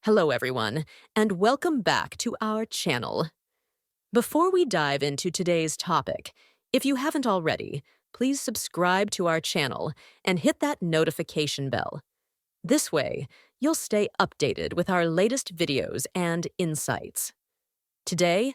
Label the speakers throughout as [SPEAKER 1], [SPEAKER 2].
[SPEAKER 1] Hello, everyone, and welcome back to our channel. Before we dive into today's topic, if you haven't already, please subscribe to our channel and hit that notification bell. This way, you'll stay updated with our latest videos and insights. Today,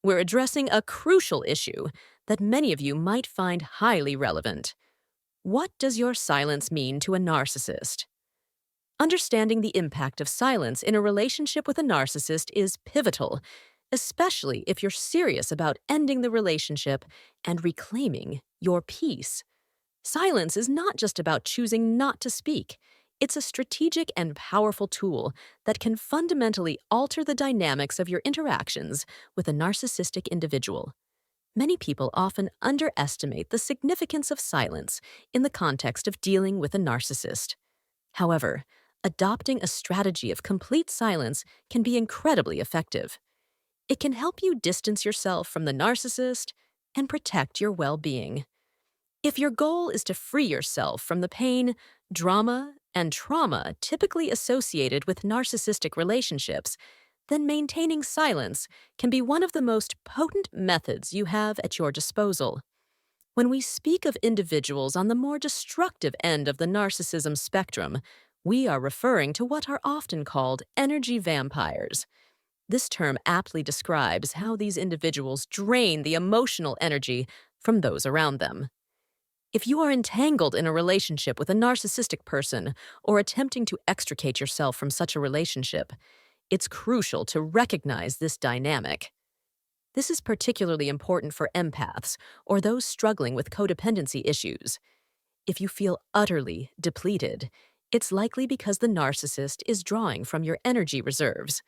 [SPEAKER 1] we're addressing a crucial issue that many of you might find highly relevant. What does your silence mean to a narcissist? Understanding the impact of silence in a relationship with a narcissist is pivotal, especially if you're serious about ending the relationship and reclaiming your peace. Silence is not just about choosing not to speak. It's a strategic and powerful tool that can fundamentally alter the dynamics of your interactions with a narcissistic individual. Many people often underestimate the significance of silence in the context of dealing with a narcissist. However, adopting a strategy of complete silence can be incredibly effective. It can help you distance yourself from the narcissist and protect your well-being. If your goal is to free yourself from the pain, drama, and trauma typically associated with narcissistic relationships, then maintaining silence can be one of the most potent methods you have at your disposal. When we speak of individuals on the more destructive end of the narcissism spectrum, we are referring to what are often called energy vampires. This term aptly describes how these individuals drain the emotional energy from those around them. If you are entangled in a relationship with a narcissistic person or attempting to extricate yourself from such a relationship, it's crucial to recognize this dynamic. This is particularly important for empaths or those struggling with codependency issues. If you feel utterly depleted, it's likely because the narcissist is drawing from your energy reserves.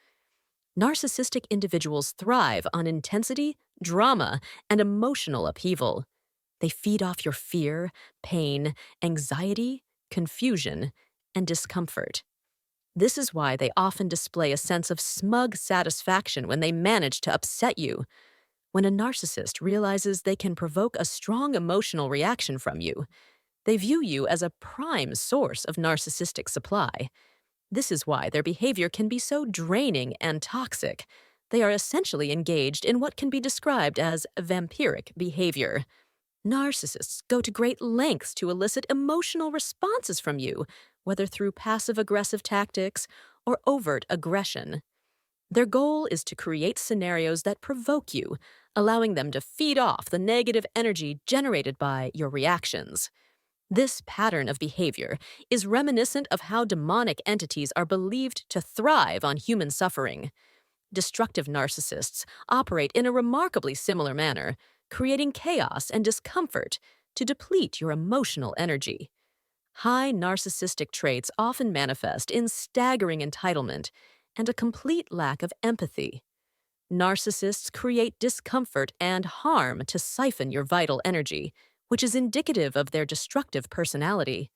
[SPEAKER 1] Narcissistic individuals thrive on intensity, drama, and emotional upheaval. They feed off your fear, pain, anxiety, confusion, and discomfort. This is why they often display a sense of smug satisfaction when they manage to upset you. When a narcissist realizes they can provoke a strong emotional reaction from you, they view you as a prime source of narcissistic supply. This is why their behavior can be so draining and toxic. They are essentially engaged in what can be described as vampiric behavior. Narcissists go to great lengths to elicit emotional responses from you, whether through passive-aggressive tactics or overt aggression. Their goal is to create scenarios that provoke you, allowing them to feed off the negative energy generated by your reactions. This pattern of behavior is reminiscent of how demonic entities are believed to thrive on human suffering. Destructive narcissists operate in a remarkably similar manner, creating chaos and discomfort to deplete your emotional energy. High narcissistic traits often manifest in staggering entitlement and a complete lack of empathy. Narcissists create discomfort and harm to siphon your vital energy, which is indicative of their destructive personality.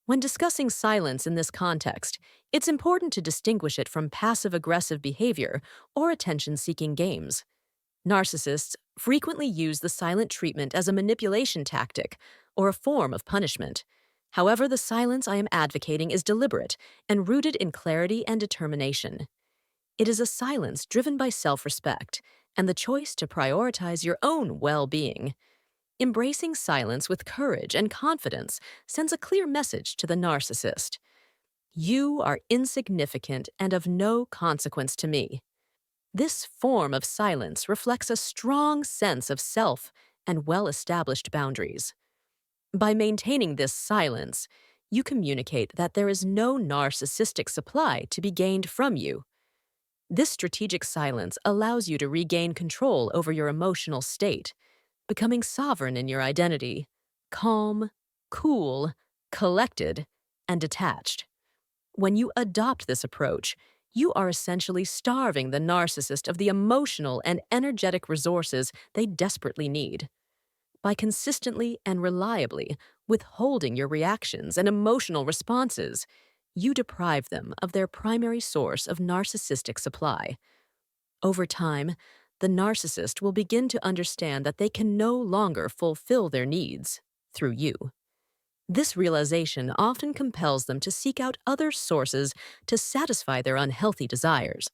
[SPEAKER 1] When discussing silence in this context, it's important to distinguish it from passive-aggressive behavior or attention-seeking games. Narcissists frequently use the silent treatment as a manipulation tactic or a form of punishment. However, the silence I am advocating is deliberate and rooted in clarity and determination. It is a silence driven by self-respect and the choice to prioritize your own well-being. Embracing silence with courage and confidence sends a clear message to the narcissist. You are insignificant and of no consequence to me. This form of silence reflects a strong sense of self and well-established boundaries. By maintaining this silence, you communicate that there is no narcissistic supply to be gained from you. This strategic silence allows you to regain control over your emotional state, becoming sovereign in your identity, calm, cool, collected, and detached. When you adopt this approach, you are essentially starving the narcissist of the emotional and energetic resources they desperately need. By consistently and reliably withholding your reactions and emotional responses, you deprive them of their primary source of narcissistic supply. Over time, the narcissist will begin to understand that they can no longer fulfill their needs through you. This realization often compels them to seek out other sources to satisfy their unhealthy desires.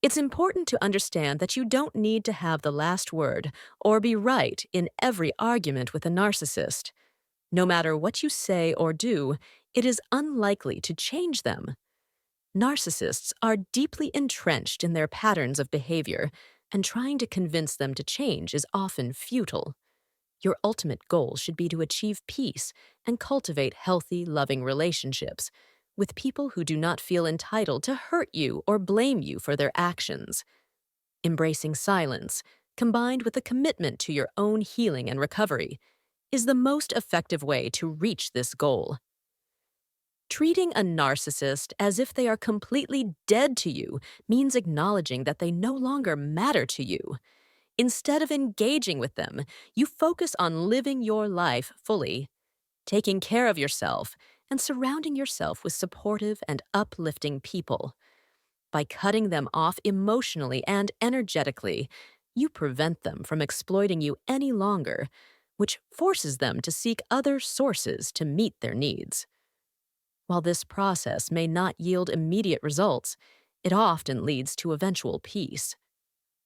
[SPEAKER 1] It's important to understand that you don't need to have the last word or be right in every argument with a narcissist. No matter what you say or do, it is unlikely to change them. Narcissists are deeply entrenched in their patterns of behavior, and trying to convince them to change is often futile. Your ultimate goal should be to achieve peace and cultivate healthy, loving relationships with people who do not feel entitled to hurt you or blame you for their actions. Embracing silence, combined with a commitment to your own healing and recovery, is the most effective way to reach this goal. Treating a narcissist as if they are completely dead to you means acknowledging that they no longer matter to you. Instead of engaging with them, you focus on living your life fully, taking care of yourself, and surrounding yourself with supportive and uplifting people. By cutting them off emotionally and energetically, you prevent them from exploiting you any longer, which forces them to seek other sources to meet their needs. While this process may not yield immediate results, it often leads to eventual peace.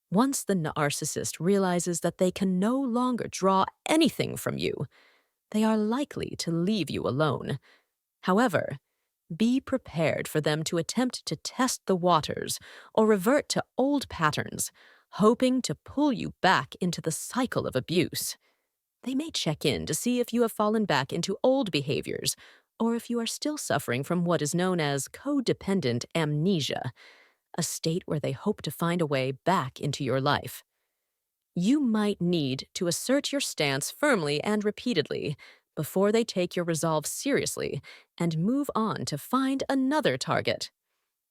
[SPEAKER 1] Once the narcissist realizes that they can no longer draw anything from you, they are likely to leave you alone. However, be prepared for them to attempt to test the waters or revert to old patterns, hoping to pull you back into the cycle of abuse. They may check in to see if you have fallen back into old behaviors or if you are still suffering from what is known as codependent amnesia, a state where they hope to find a way back into your life. You might need to assert your stance firmly and repeatedly before they take your resolve seriously and move on to find another target.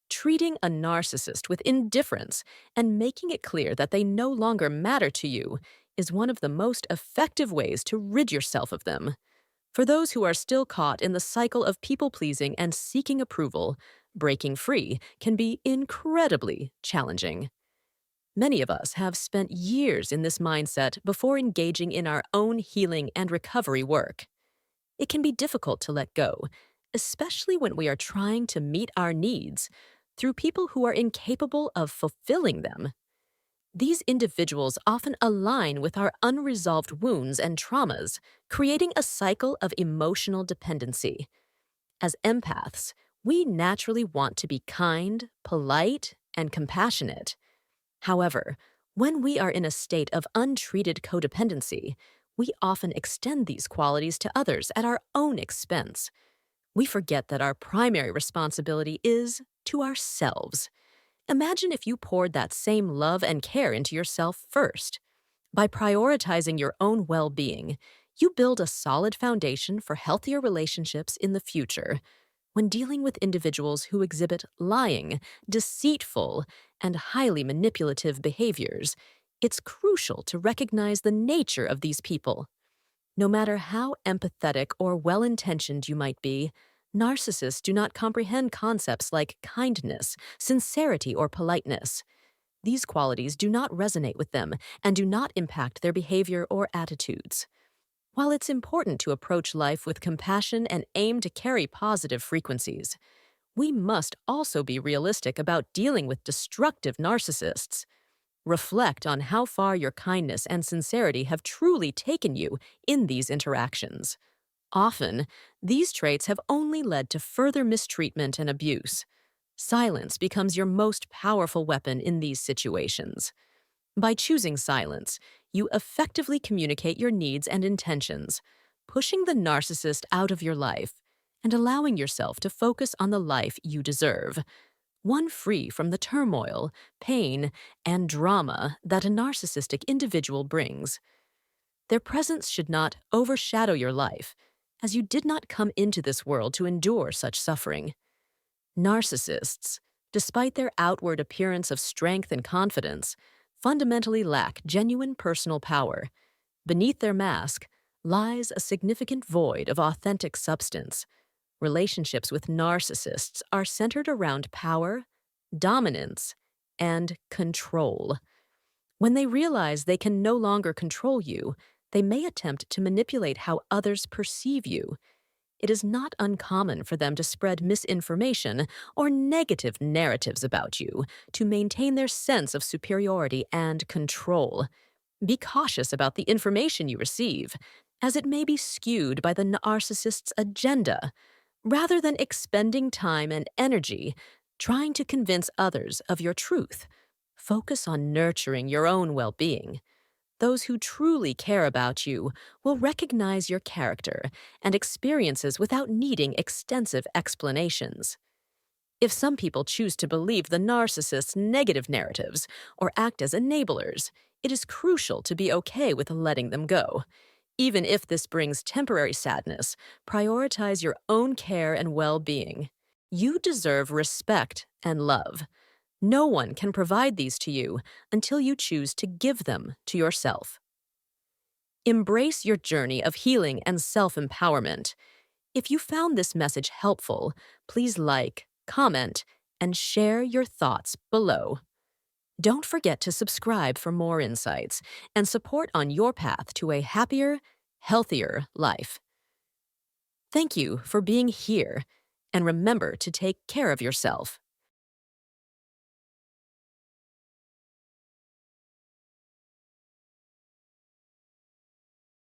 [SPEAKER 1] Treating a narcissist with indifference and making it clear that they no longer matter to you is one of the most effective ways to rid yourself of them. For those who are still caught in the cycle of people-pleasing and seeking approval, breaking free can be incredibly challenging. Many of us have spent years in this mindset before engaging in our own healing and recovery work. It can be difficult to let go, especially when we are trying to meet our needs through people who are incapable of fulfilling them. These individuals often align with our unresolved wounds and traumas, creating a cycle of emotional dependency. As empaths, we naturally want to be kind, polite, and compassionate. However, when we are in a state of untreated codependency, we often extend these qualities to others at our own expense. We forget that our primary responsibility is to ourselves. Imagine if you poured that same love and care into yourself first. By prioritizing your own well-being, you build a solid foundation for healthier relationships in the future. When dealing with individuals who exhibit lying, deceitful, and highly manipulative behaviors, it's crucial to recognize the nature of these people. No matter how empathetic or well-intentioned you might be, narcissists do not comprehend concepts like kindness, sincerity, or politeness. These qualities do not resonate with them and do not impact their behavior or attitudes. While it's important to approach life with compassion and aim to carry positive frequencies, we must also be realistic about dealing with destructive narcissists. Reflect on how far your kindness and sincerity have truly taken you in these interactions. Often, these traits have only led to further mistreatment and abuse. Silence becomes your most powerful weapon in these situations. By choosing silence, you effectively communicate your needs and intentions, pushing the narcissist out of your life and allowing yourself to focus on the life you deserve, one free from the turmoil, pain, and drama that a narcissistic individual brings. Their presence should not overshadow your life, as you did not come into this world to endure such suffering. Narcissists, despite their outward appearance of strength and confidence, fundamentally lack genuine personal power. Beneath their mask lies a significant void of authentic substance. Relationships with narcissists are centered around power, dominance, and control. When they realize they can no longer control you, they may attempt to manipulate how others perceive you. it is not uncommon for them to spread misinformation or negative narratives about you to maintain their sense of superiority and control. Be cautious about the information you receive, as it may be skewed by the narcissist's agenda. Rather than expending time and energy trying to convince others of your truth, focus on nurturing your own well-being. Those who truly care about you will recognize your character and experiences without needing extensive explanations. If some people choose to believe the narcissist's negative narratives or act as enablers, it is crucial to be okay with letting them go. Even if this brings temporary sadness, prioritize your own care and well-being. You deserve respect and love. No one can provide these to you until you choose to give them to yourself. Embrace your journey of healing and self-empowerment. If you found this message helpful, please like, comment, and share your thoughts below. Don't forget to subscribe for more insights and support on your path to a happier, healthier life. Thank you for being here, and remember to take care of yourself.